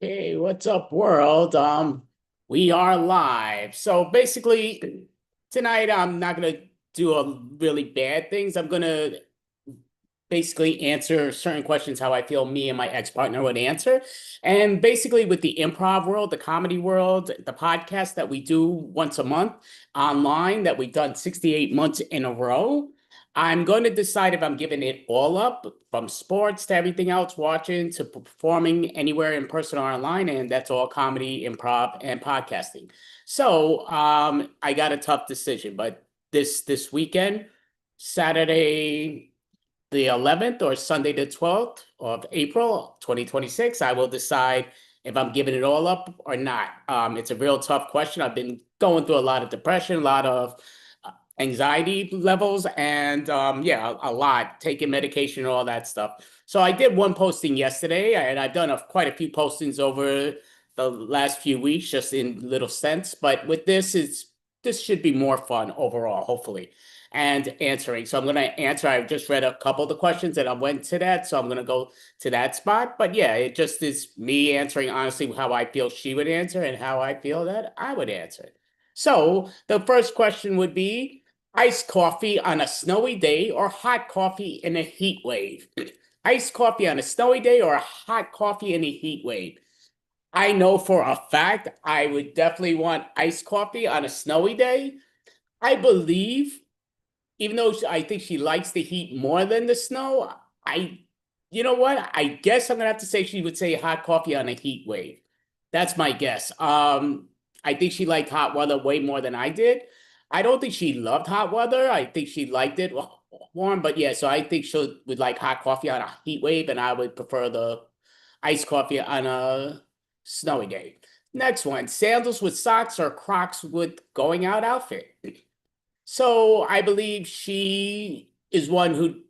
Hey, what's up, world? We are live. So basically, tonight I'm not gonna do a really bad things. I'm gonna basically answer certain questions how I feel me and my ex-partner would answer. And basically with the improv world, the comedy world, the podcast that we do once a month online that we've done 68 months in a row, I'm going to decide if I'm giving it all up from sports to everything else, watching to performing anywhere in person or online. And that's all comedy, improv, and podcasting. So I got a tough decision, but this weekend, Saturday the 11th or Sunday the 12th of April 2026, I will decide if I'm giving it all up or not. It's a real tough question. I've been going through a lot of depression, a lot of anxiety levels, and yeah, a lot, taking medication and all that stuff. So I did one posting yesterday, and I've done quite a few postings over the last few weeks, just in little sense. But with this should be more fun overall, hopefully and answering. So I'm going to answer. I've just read a couple of the questions and I went to that. So I'm going to go to that spot. But yeah, it just is me answering honestly how I feel she would answer and how I feel that I would answer. So the first question would be iced coffee on a snowy day or hot coffee in a heat wave? Iced coffee on a snowy day or a hot coffee in a heat wave? I know for a fact I would definitely want iced coffee on a snowy day. I believe even though I think she likes the heat more than the snow, you know what? I guess I'm gonna have to say she would say hot coffee on a heat wave. That's my guess. I think she liked hot weather way more than I did. I don't think she loved hot weather. I think she liked it warm, but yeah, so I think she would like hot coffee on a heat wave, and I would prefer the iced coffee on a snowy day. Next one, sandals with socks or Crocs with going out outfit. So I believe she is one who,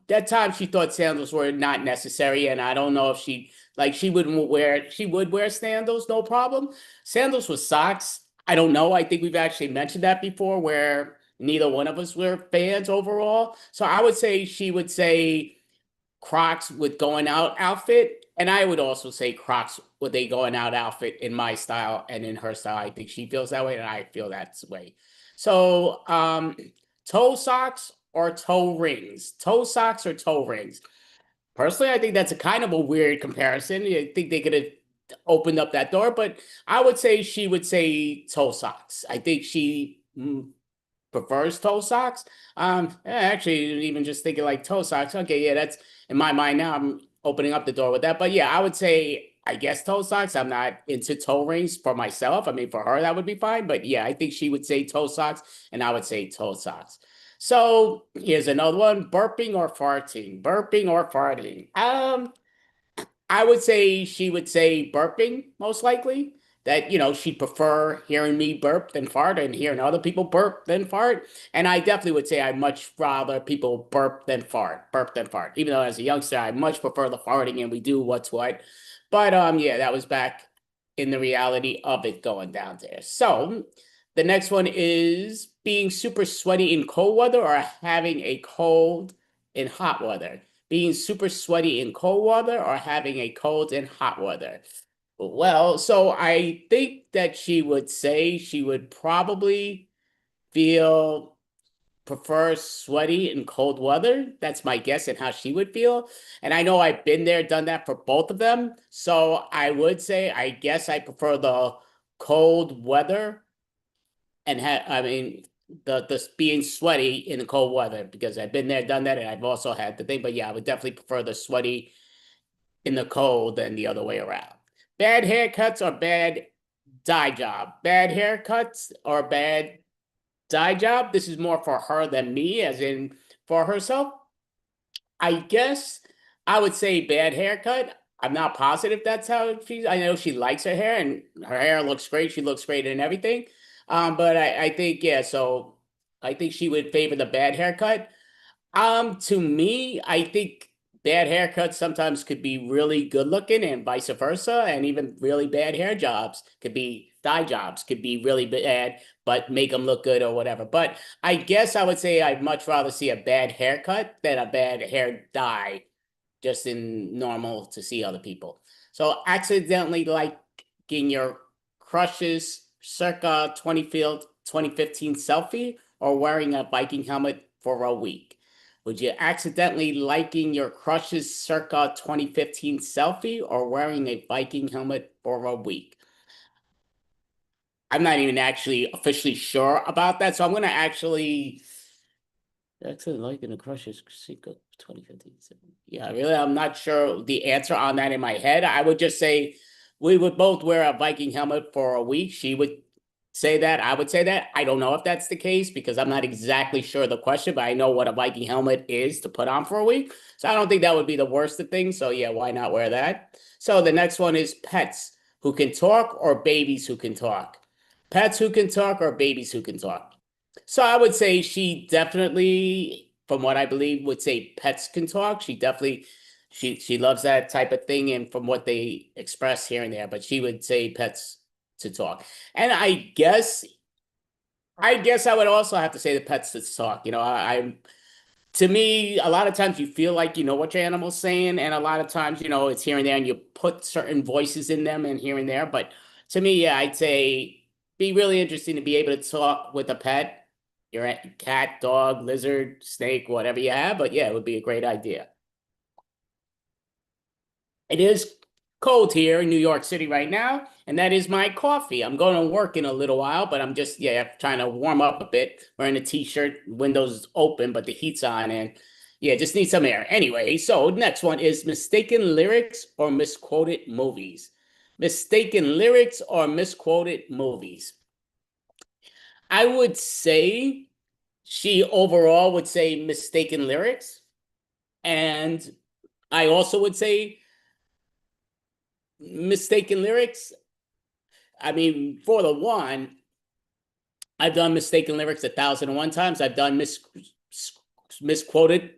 that time she thought sandals were not necessary, and I don't know if she would wear sandals, no problem. Sandals with socks, I don't know. I think we've actually mentioned that before, where neither one of us were fans overall. So I would say she would say Crocs with going out outfit, and I would also say Crocs with a going out outfit in my style and in her style. I think she feels that way, and I feel that way. So, toe socks or toe rings? Toe socks or toe rings? Personally, I think that's a kind of a weird comparison. I think they could have opened up that door, but I would say she would say toe socks. I think she prefers toe socks. Actually, even just thinking like toe socks. Okay, yeah, that's in my mind now. I'm opening up the door with that. But yeah, I would say I guess toe socks. I'm not into toe rings for myself. I mean, for her that would be fine. But yeah, I think she would say toe socks, and I would say toe socks. So here's another one: burping or farting. Burping or farting. I would say she would say burping, most likely. That, she'd prefer hearing me burp than fart and hearing other people burp than fart. And I definitely would say I'd much rather people burp than fart. Even though as a youngster, I much prefer the farting and we do what's what. But yeah, that was back in the reality of it going down there. So the next one is being super sweaty in cold weather or having a cold in hot weather. Being super sweaty in cold weather or having a cold in hot weather? Well, so I think that she would say she would probably feel prefer sweaty in cold weather. That's my guess and how she would feel. And I know I've been there, done that for both of them. So I would say I guess I prefer the cold weather and I mean the being sweaty in the cold weather because I've been there, done that, and I've also had the thing. But yeah, I would definitely prefer the sweaty in the cold than the other way around. Bad haircuts or bad dye job? Bad haircuts or bad dye job? This is more for her than me, as in for herself. I guess I would say bad haircut. I'm not positive that's how she's. I know she likes her hair and her hair looks great. She looks great and everything. But I think, yeah, so I think she would favor the bad haircut. To me, I think bad haircuts sometimes could be really good looking and vice versa, and even really bad hair jobs could be dye jobs could be really bad, but make them look good or whatever. But I guess I would say I'd much rather see a bad haircut than a bad hair dye, just in normal to see other people. So accidentally liking your crush's circa 2015 selfie or wearing a Viking helmet for a week. Would you accidentally liking your crush's circa 2015 selfie or wearing a Viking helmet for a week? I'm not even actually officially sure about that, so I'm gonna actually liking the crush's circa 2015. Yeah, really, I'm not sure the answer on that in my head. I would just say we would both wear a Viking helmet for a week. She would say that. I would say that. I don't know if that's the case because I'm not exactly sure the question, but I know what a Viking helmet is to put on for a week. So I don't think that would be the worst of things. So yeah, why not wear that? So the next one is pets who can talk or babies who can talk. Pets who can talk or babies who can talk. So I would say she definitely, from what I believe, would say pets can talk. She definitely she loves that type of thing, and from what they express here and there, but she would say pets to talk. And I guess I would also have to say the pets to talk. I to me, a lot of times you feel like you know what your animal's saying, and a lot of times, it's here and there, and you put certain voices in them and here and there. But to me, yeah, I'd say be really interesting to be able to talk with a pet, your cat, dog, lizard, snake, whatever you have. But yeah, it would be a great idea. It is cold here in New York City right now, and that is my coffee. I'm going to work in a little while, but I'm just, yeah, trying to warm up a bit, wearing a t-shirt, windows open, but the heat's on, and yeah, just need some air. Anyway, so next one is mistaken lyrics or misquoted movies. Mistaken lyrics or misquoted movies. I would say she overall would say mistaken lyrics, and I also would say mistaken lyrics. I mean, for the one, I've done mistaken lyrics 1,001 times. I've done misquoted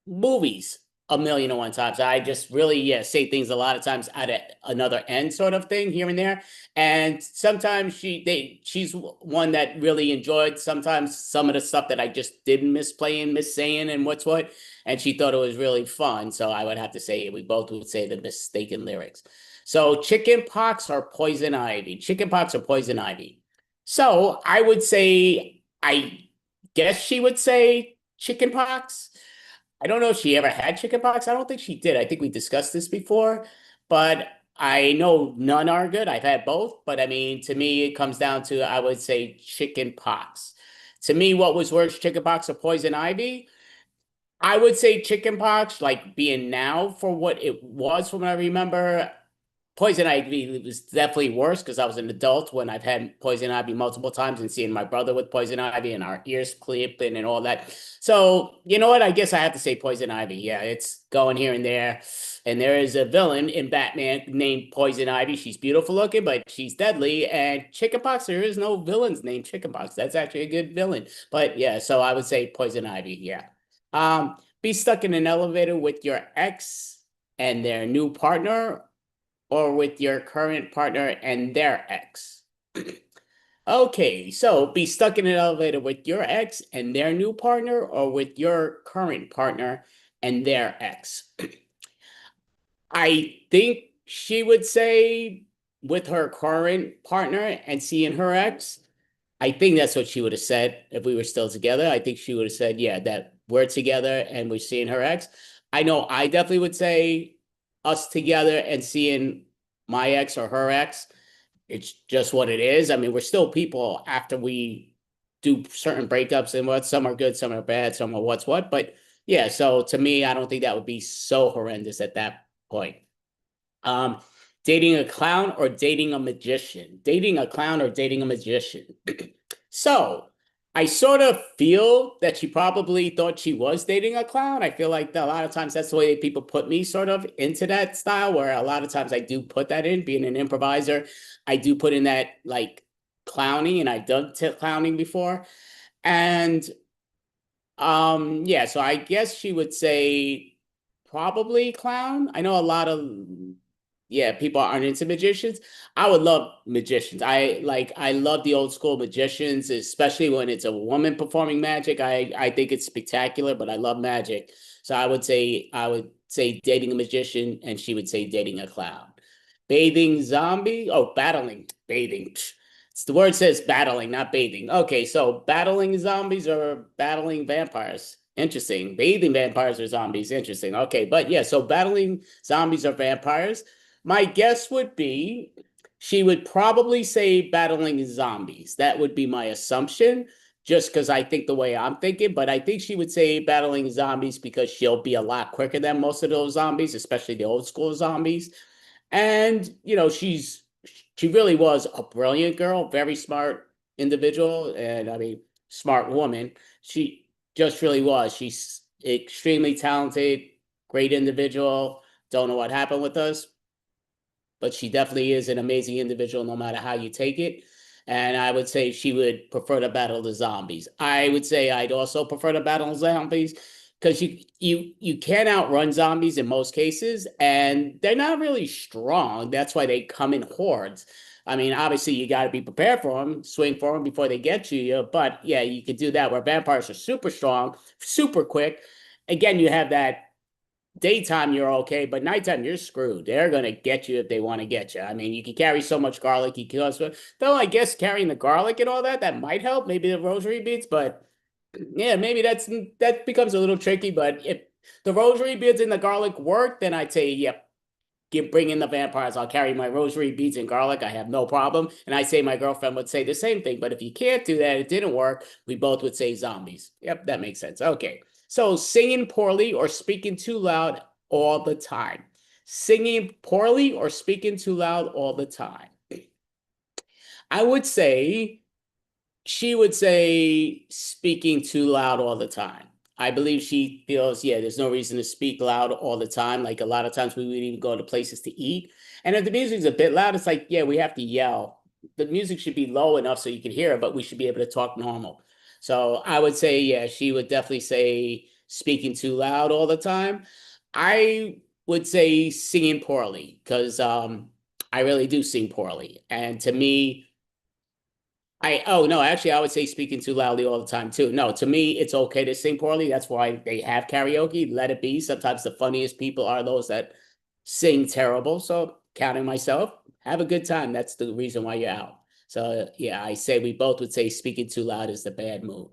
movies 1,000,001 times. I just really, yeah, say things a lot of times at another end sort of thing here and there. And sometimes she's one that really enjoyed sometimes some of the stuff that I just didn't misplaying, miss saying, and what's what. And she thought it was really fun. So I would have to say we both would say the mistaken lyrics. So chicken pox or poison ivy? Chicken pox or poison ivy? So I would say, I guess she would say chicken pox. I don't know if she ever had chicken pox. I don't think she did. I think we discussed this before, but I know none are good. I've had both, but I mean, to me, it comes down to, I would say chicken pox. To me, what was worse, chicken pox or poison ivy? I would say chicken pox, like being now for what it was from what I remember. Poison ivy was definitely worse because I was an adult when I've had poison ivy multiple times and seeing my brother with poison ivy and our ears clipping and all that. So, you know what? I guess I have to say poison ivy. Yeah, it's going here and there. And there is a villain in Batman named Poison Ivy. She's beautiful looking, but she's deadly. And Chickenpox, there is no villains named Chickenpox. That's actually a good villain. But yeah, so I would say Poison Ivy. Yeah. Be stuck in an elevator with your ex and their new partner or with your current partner and their ex. Okay, so be stuck in an elevator with your ex and their new partner or with your current partner and their ex. I think she would say with her current partner and seeing her ex. I think that's what she would have said if we were still together. I think she would have said, yeah, that we're together and we're seeing her ex. I know I definitely would say us together and seeing my ex or her ex. It's just what it is. I mean, we're still people after we do certain breakups and what some are good, some are bad, some are what's what. But yeah, so to me, I don't think that would be so horrendous at that point. Um, Dating a clown or dating a magician? Dating a clown or dating a magician? So I sort of feel that she probably thought she was dating a clown. I feel like a lot of times that's the way people put me sort of into that style, where a lot of times I do put that in, being an improviser. I do put in that like clowning, and I've done clowning before. And yeah, so I guess she would say probably clown. I know a lot of, yeah, people aren't into magicians. I would love magicians. I love the old school magicians, especially when it's a woman performing magic. I think it's spectacular, but I love magic. So I would say dating a magician, and she would say dating a clown. Bathing zombie? Oh, battling. Bathing. It's the word says battling, not bathing. Okay, so battling zombies or battling vampires. Interesting. Bathing vampires or zombies. Interesting. Okay, but yeah, so battling zombies or vampires. My guess would be she would probably say battling zombies. That would be my assumption, just because I think the way I'm thinking, but I think she would say battling zombies because she'll be a lot quicker than most of those zombies, especially the old school zombies. And, she really was a brilliant girl, very smart individual, and I mean, smart woman. She just really was. She's extremely talented, great individual. Don't know what happened with us, but she definitely is an amazing individual no matter how you take it. And I would say she would prefer to battle the zombies. I would say I'd also prefer to battle zombies because you can't outrun zombies in most cases, and they're not really strong. That's why they come in hordes. I mean, obviously you got to be prepared for them, swing for them before they get to you. But yeah, you could do that where vampires are super strong, super quick. Again, you have that daytime you're okay, but nighttime you're screwed. They're gonna get you if they want to get you. I mean, you can carry so much garlic, you can also, though I guess carrying the garlic and all that might help, maybe the rosary beads, but yeah, maybe that becomes a little tricky. But if the rosary beads and the garlic work, then I'd say, yep, bring in the vampires. I'll carry my rosary beads and garlic. I have no problem. And I say my girlfriend would say the same thing. But if you can't do that, it didn't work. We both would say zombies. Yep, that makes sense. Okay. So singing poorly or speaking too loud all the time. Singing poorly or speaking too loud all the time. I would say she would say speaking too loud all the time. I believe she feels, yeah, there's no reason to speak loud all the time. Like a lot of times we would even go to places to eat. And if the music's a bit loud, it's like, yeah, we have to yell. The music should be low enough so you can hear it, but we should be able to talk normal. So I would say, yeah, she would definitely say speaking too loud all the time. I would say singing poorly because I really do sing poorly. And to me, oh no, actually, I would say speaking too loudly all the time too. No, to me, it's okay to sing poorly. That's why they have karaoke. Let it be. Sometimes the funniest people are those that sing terrible. So, counting myself, have a good time. That's the reason why you're out. So, yeah, I say we both would say speaking too loud is the bad move.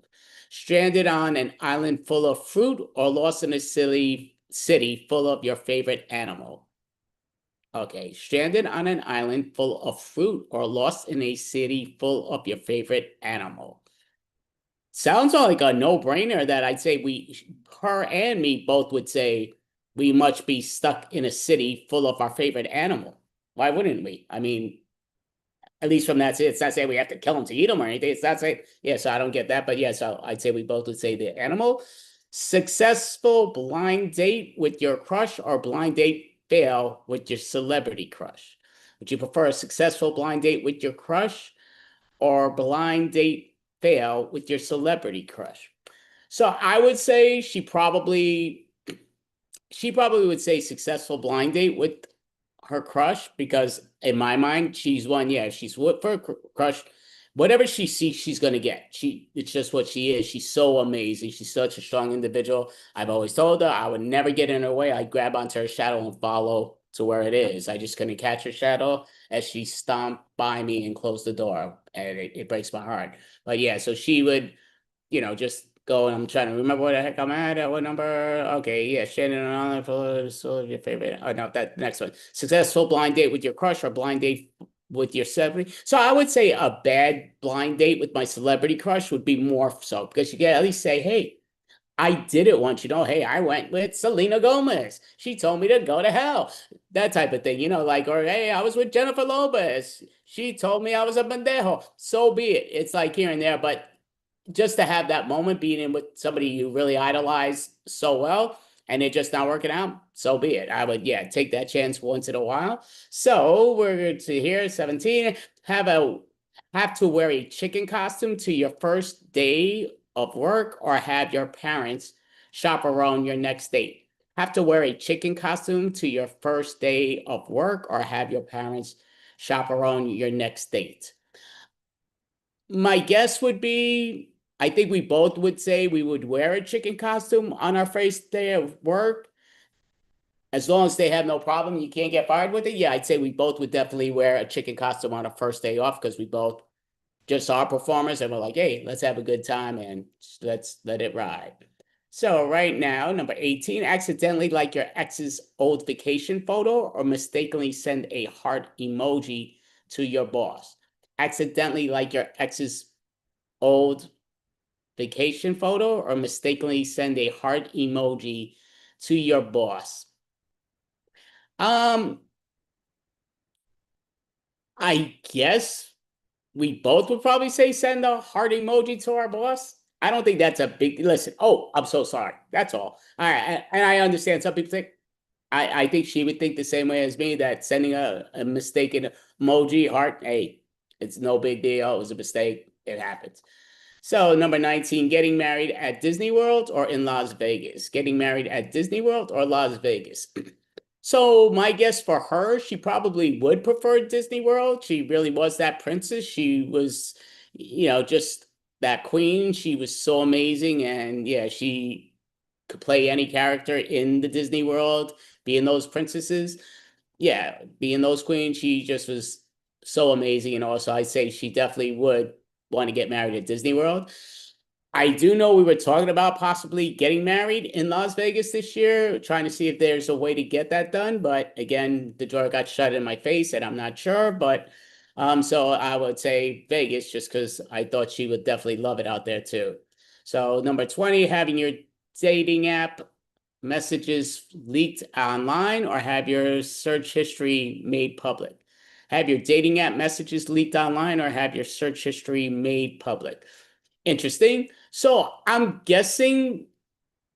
Stranded on an island full of fruit or lost in a silly city full of your favorite animal. Okay, stranded on an island full of fruit or lost in a city full of your favorite animal. Sounds like a no-brainer that I'd say her and me both would say we must be stuck in a city full of our favorite animal. Why wouldn't we? I mean, at least from that, it's not saying we have to kill them to eat them or anything. It's not saying, yeah, so I don't get that. But yeah, so I'd say we both would say the animal. Successful blind date with your crush or blind date fail with your celebrity crush? Would you prefer a successful blind date with your crush or blind date fail with your celebrity crush? So I would say she probably would say successful blind date with her crush because in my mind she's one, yeah, she's with for crush, whatever she sees she's going to get. It's just what she is. She's so amazing. She's such a strong individual. I've always told her I would never get in her way. I'd grab onto her shadow and follow to where it is. I just couldn't catch her shadow as she stomped by me and closed the door, and it breaks my heart. But yeah, so she would, just go, and I'm trying to remember what the heck I'm at. What number? Okay, yeah, Shannon and Island for so your favorite. Oh no, that next one. Successful blind date with your crush or blind date with your celebrity. So I would say a bad blind date with my celebrity crush would be more so because you can at least say, hey, I did it once, hey, I went with Selena Gomez. She told me to go to hell. That type of thing, like, or hey, I was with Jennifer Lopez. She told me I was a pendejo. So be it. It's like here and there, but just to have that moment being in with somebody you really idolize so well and it just not working out, so be it. I would, yeah, take that chance once in a while. So we're to here, 17, have to wear a chicken costume to your first day of work or have your parents chaperone your next date. Have to wear a chicken costume to your first day of work or have your parents chaperone your next date. My guess would be, I think we both would say we would wear a chicken costume on our first day of work. as long as they have no problem, you can't get fired with it. Yeah, I'd say we both would definitely wear a chicken costume on our first day off because we both just saw performers and we're like, hey, let's have a good time and let's let it ride. So right now, number 18, accidentally like your ex's old vacation photo or mistakenly send a heart emoji to your boss. Accidentally like your ex's old vacation photo or mistakenly send a heart emoji to your boss. Um, I guess we both would probably say send a heart emoji to our boss. I don't think that's a big listen. Oh, I'm so sorry. That's all. All right, and I understand some people think I think she would think the same way as me that sending a mistaken emoji heart, hey, it's no big deal. It was a mistake. It happens. So number 19, getting married at Disney World or in Las Vegas? Getting married at Disney World or Las Vegas? So my guess for her, she probably would prefer Disney World. She really was that princess. She was, just that queen. She was so amazing. And yeah, she could play any character in the Disney World, being those princesses. Yeah, being those queens, she just was so amazing. And also I'd say she definitely would want to get married at Disney World. I do know we were talking about possibly getting married in Las Vegas this year, trying to see if there's a way to get that done. But again, the door got shut in my face, and I'm not sure. But so I would say Vegas just because I thought she would definitely love it out there too. So number 20, having your dating app messages leaked online or have your search history made public. Have your dating app messages leaked online or have your search history made public. Interesting. So I'm guessing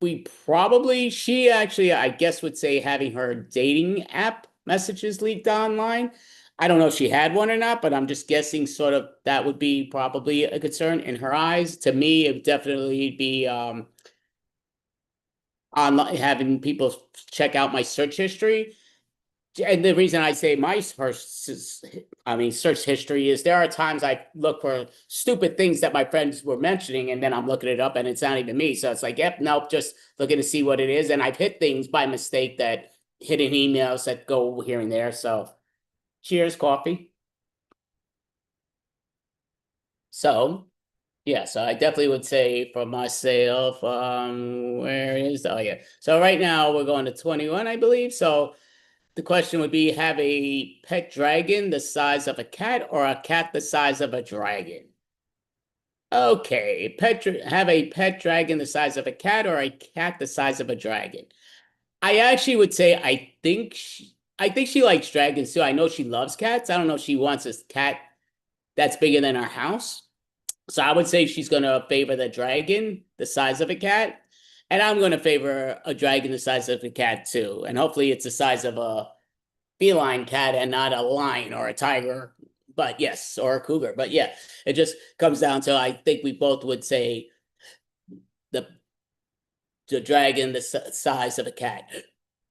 she actually, I guess, would say having her dating app messages leaked online. I don't know if she had one or not, but I'm just guessing sort of that would be probably a concern in her eyes. To me, it would definitely be online having people check out my search history. And the reason I say my search history is there are times I look for stupid things that my friends were mentioning, and then I'm looking it up and it's not even me. So it's like, yep, nope, just looking to see what it is. And I've hit things by mistake that hidden emails that go here and there. So cheers, coffee. So yeah, so I definitely would say for myself, yeah. So right now we're going to 21, I believe. So the question would be have a pet dragon the size of a cat or a cat the size of a dragon? Okay, have a pet dragon the size of a cat or a cat the size of a dragon. I actually would say I think she likes dragons too. I know she loves cats. I don't know if she wants a cat that's bigger than our house. So I would say she's gonna favor the dragon the size of a cat. And I'm gonna favor a dragon the size of a cat too. And hopefully it's the size of a feline cat and not a lion or a tiger, but yes, or a cougar. But yeah, it just comes down to I think we both would say the the dragon the size of a cat.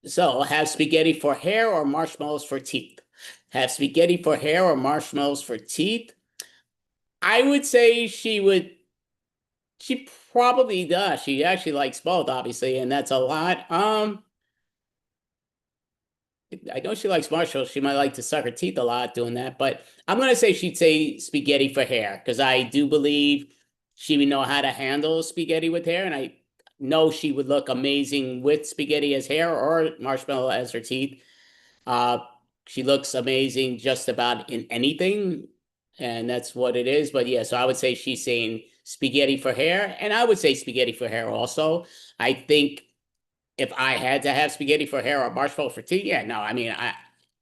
So have spaghetti for hair or marshmallows for teeth. Have spaghetti for hair or marshmallows for teeth. I would say she would. She probably does. She actually likes both, obviously, and that's a lot. I know she likes Marshall. She might like to suck her teeth a lot doing that, but I'm gonna say she'd say spaghetti for hair because I do believe she would know how to handle spaghetti with hair, and I know she would look amazing with spaghetti as hair or marshmallow as her teeth. Uh, she looks amazing just about in anything, and that's what it is. But yeah, so I would say she's saying spaghetti for hair, and I would say spaghetti for hair also. I think if I had to have spaghetti for hair or marshmallow for teeth, yeah, no, I mean,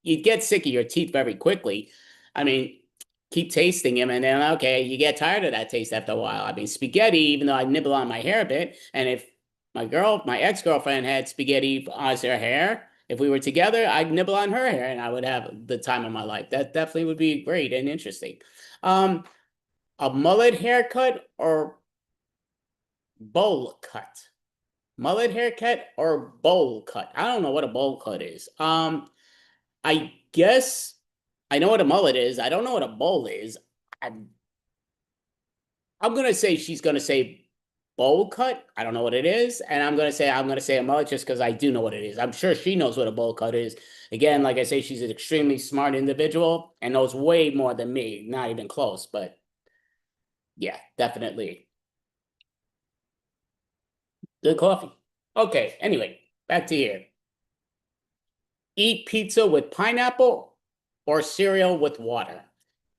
you'd get sick of your teeth very quickly. I mean, keep tasting them, and then okay, you get tired of that taste after a while. I mean, spaghetti, even though I nibble on my hair a bit, and if my ex-girlfriend had spaghetti as her hair, if we were together, I'd nibble on her hair, and I would have the time of my life. That definitely would be great and interesting. Um, a mullet haircut or bowl cut? Mullet haircut or bowl cut? I don't know what a bowl cut is. I guess I know what a mullet is. I don't know what a bowl is. I'm, I'm gonna say she's gonna say bowl cut. I don't know what it is, and I'm gonna say a mullet just because I do know what it is. I'm sure she knows what a bowl cut is. Again, like I say, she's an extremely smart individual and knows way more than me. Not even close, but yeah, definitely good coffee. Okay, anyway, back to here. Eat pizza with pineapple or cereal with water.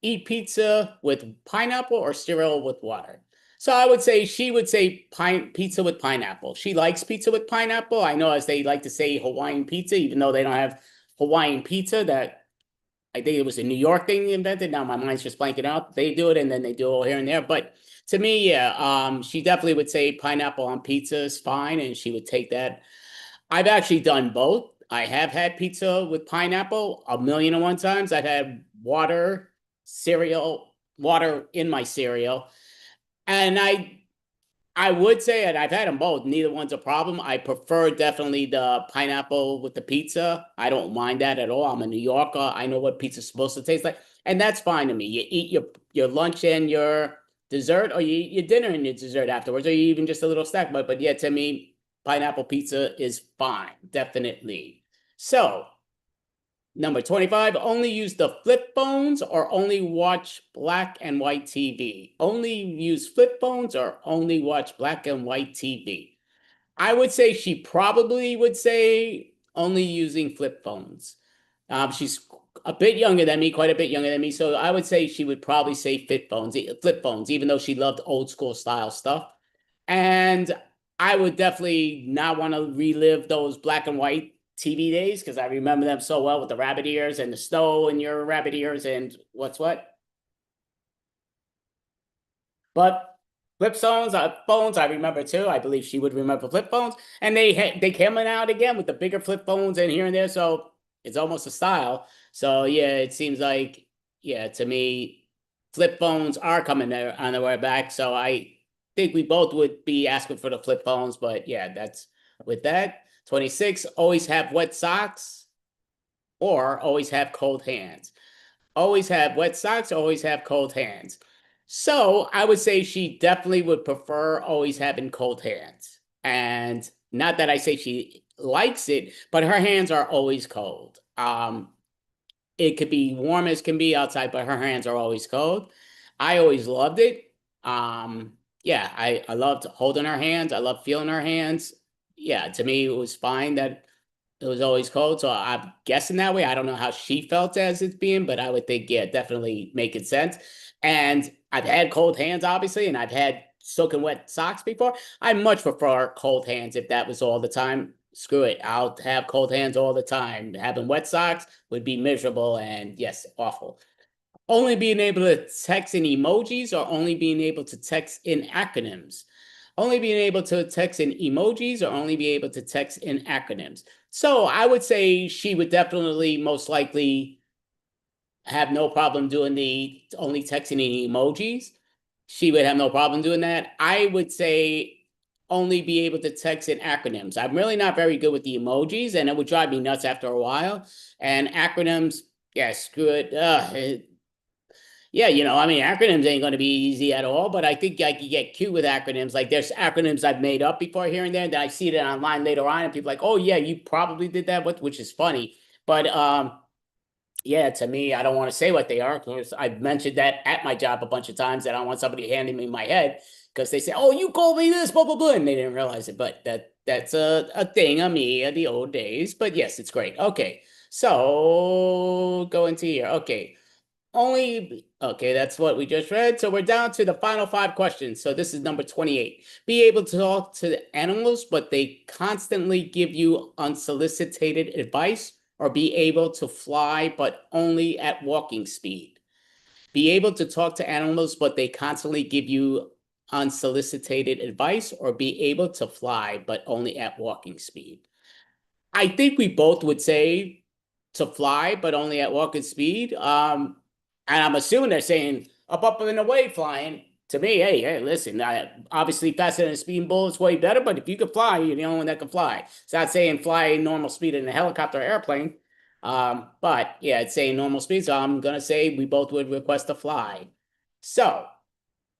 Eat pizza with pineapple or cereal with water. So I would say she would say pizza with pineapple. She likes pizza with pineapple. I know as they like to say Hawaiian pizza, even though they don't have Hawaiian pizza. That I think it was a New York thing invented. Now my mind's just blanking out. They do it and then they do it here and there. But to me, yeah, she definitely would say pineapple on pizza is fine, and she would take that. I've actually done both. I have had pizza with pineapple a million and one times. I've had water in my cereal. And I would say, and I've had them both, neither one's a problem. I prefer definitely the pineapple with the pizza. I don't mind that at all. I'm a New Yorker. I know what pizza's supposed to taste like, and that's fine to me. You eat your lunch and your dessert, or you eat your dinner and your dessert afterwards, or you even just a little snack. But yeah, to me, pineapple pizza is fine, definitely. So number 25, only use the flip phones or only watch black and white TV. Only use flip phones or only watch black and white TV. I would say she probably would say only using flip phones. She's a bit younger than me, quite a bit younger than me. So I would say she would probably say flip phones, even though she loved old school style stuff. And I would definitely not want to relive those black and white TV days because I remember them so well with the rabbit ears and the snow in your rabbit ears and what's what. But phones, I remember too. I believe she would remember flip phones, and they came out again with the bigger flip phones and here and there. So it's almost a style. So yeah, it seems like yeah to me, flip phones are coming there on their way back. So I think we both would be asking for the flip phones. But yeah, that's with that. 26, always have wet socks or always have cold hands. Always have wet socks, always have cold hands. So I would say she definitely would prefer always having cold hands. And not that I say she likes it, but her hands are always cold. It could be warm as can be outside, but her hands are always cold. I always loved it. Yeah, I loved holding her hands. I loved feeling her hands. Yeah, to me, it was fine that it was always cold, so I'm guessing that way. I don't know how she felt as it's being, but I would think, yeah, definitely making sense. And I've had cold hands, obviously, and I've had soaking wet socks before. I much prefer cold hands if that was all the time. Screw it. I'll have cold hands all the time. Having wet socks would be miserable and yes, awful. Only being able to text in emojis or only being able to text in acronyms. Only being able to text in emojis or only be able to text in acronyms. So I would say she would definitely most likely have no problem doing the only texting in emojis. She would have no problem doing that. I would say only be able to text in acronyms. I'm really not very good with the emojis, and it would drive me nuts after a while. And acronyms, yeah, screw it. Yeah, I mean, acronyms ain't going to be easy at all, but I think I could get cute with acronyms. Like there's acronyms I've made up before here and there that I see it online later on, and people are like, oh yeah, you probably did that, which is funny. But yeah, to me, I don't want to say what they are because I've mentioned that at my job a bunch of times that I don't want somebody handing me my head because they say, oh, you called me this, blah blah blah, and they didn't realize it. But that's a thing of me of the old days. But yes, it's great. Okay, so go into here. Okay, that's what we just read. So we're down to the final five questions. So this is number 28. Be able to talk to the animals, but they constantly give you unsolicited advice, or be able to fly, but only at walking speed. Be able to talk to animals, but they constantly give you unsolicited advice, or be able to fly, but only at walking speed. I think we both would say to fly, but only at walking speed. And I'm assuming they're saying up and away flying. To me, hey, listen, obviously faster than a speeding bullet is way better, but if you can fly, you're the only one that can fly. It's not saying fly normal speed in a helicopter or airplane. But yeah, it's saying normal speed, so I'm gonna say we both would request to fly. So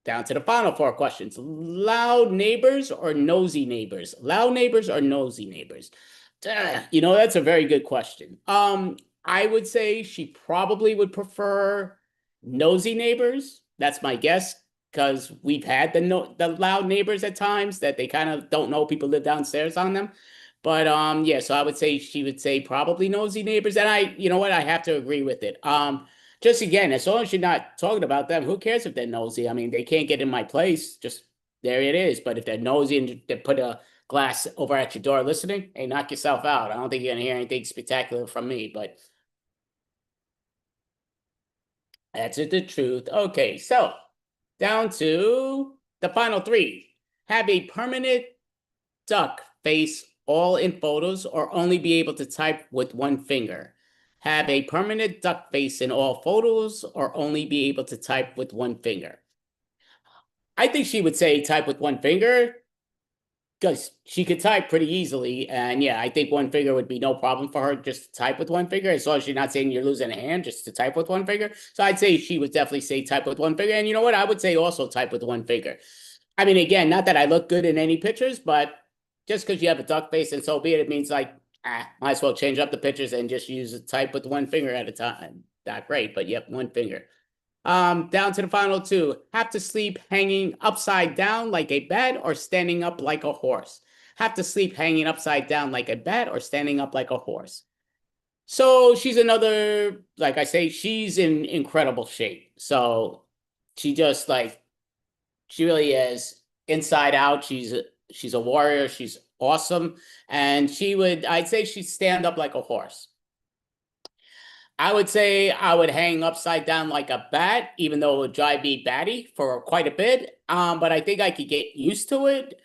down to the final four questions. Loud neighbors or nosy neighbors? Loud neighbors or nosy neighbors? That's a very good question. I would say she probably would prefer nosy neighbors. That's my guess, because we've had the loud neighbors at times that they kind of don't know people live downstairs on them. But yeah, so I would say she would say probably nosy neighbors, and you know what, I have to agree with it. Just again, as long as you're not talking about them, who cares if they're nosy? I mean, they can't get in my place. Just there it is. But if they're nosy and they put a glass over at your door listening, hey, knock yourself out. I don't think you're gonna hear anything spectacular from me, but that's the truth. Okay, so down to the final three. Have a permanent duck face all in photos or only be able to type with one finger. Have a permanent duck face in all photos or only be able to type with one finger. I think she would say type with one finger because she could type pretty easily. And yeah, I think one finger would be no problem for her just to type with one finger, as long as you're not saying you're losing a hand just to type with one finger. So I'd say she would definitely say type with one finger. And you know what? I would say also type with one finger. I mean, again, not that I look good in any pictures, but just because you have a duck face and so be it, it means like, might as well change up the pictures and just use a type with one finger at a time. Not great, but yep, one finger. Down to the final two. Have to sleep hanging upside down like a bat or standing up like a horse. Have to sleep hanging upside down like a bat or standing up like a horse. So she's another, like I say, she's in incredible shape. So she just like, she really is inside out. She's a warrior. She's awesome. And I'd say she'd stand up like a horse. I would say I would hang upside down like a bat, even though it would drive me batty for quite a bit. But I think I could get used to it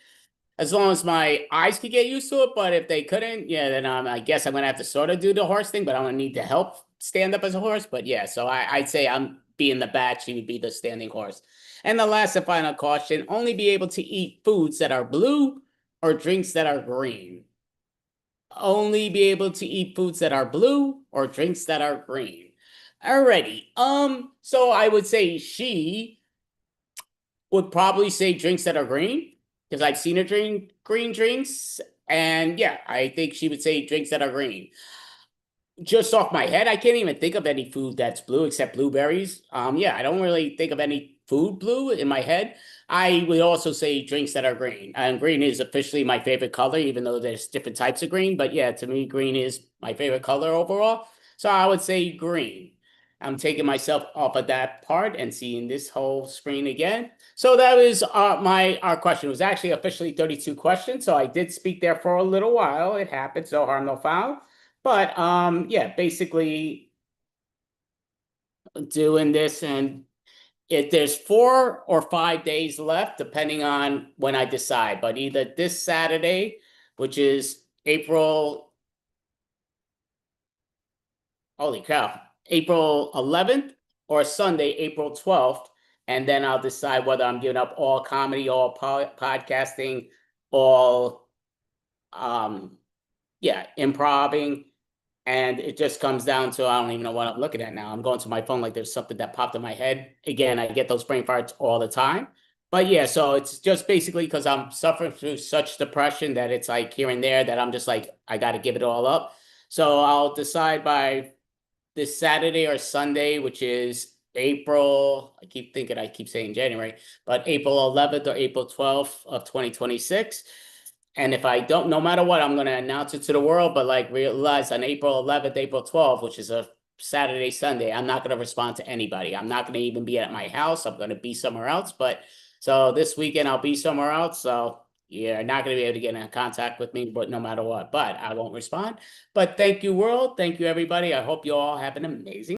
as long as my eyes could get used to it. But if they couldn't, yeah, then I guess I'm gonna have to sort of do the horse thing, but I'm gonna need to help stand up as a horse. But yeah, so I'd say I'm being the bat, she would be the standing horse. And the last and final question, only be able to eat foods that are blue or drinks that are green. Only be able to eat foods that are blue or drinks that are green. Alrighty. So I would say she would probably say drinks that are green because I've seen her drink green drinks. And yeah, I think she would say drinks that are green. Just off my head, I can't even think of any food that's blue except blueberries. Yeah, I don't really think of any food blue in my head. I would also say drinks that are green. And green is officially my favorite color, even though there's different types of green. But yeah, to me, green is my favorite color overall. So I would say green. I'm taking myself off of that part and seeing this whole screen again. So that was our question. It was actually officially 32 questions. So I did speak there for a little while. It happened, no harm, no foul. But yeah, basically doing this, and if there's 4 or 5 days left, depending on when I decide, but either this Saturday, which is April, holy cow, April 11th, or Sunday, April 12th, and then I'll decide whether I'm giving up all comedy, all podcasting, all yeah, improving. And it just comes down to, I don't even know what I'm looking at now. I'm going to my phone like there's something that popped in my head. Again, I get those brain farts all the time. But yeah, so it's just basically because I'm suffering through such depression that it's like here and there that I'm just like, I got to give it all up. So I'll decide by this Saturday or Sunday, which is April, I keep thinking, I keep saying January, but April 11th or April 12th of 2026. And if I don't, no matter what, I'm going to announce it to the world. But like realize on April 11th, April 12th, which is a Saturday, Sunday, I'm not going to respond to anybody. I'm not going to even be at my house. I'm going to be somewhere else. But so this weekend, I'll be somewhere else. So you're not going to be able to get in contact with me, but no matter what, but I won't respond. But thank you, world. Thank you, everybody. I hope you all have an amazing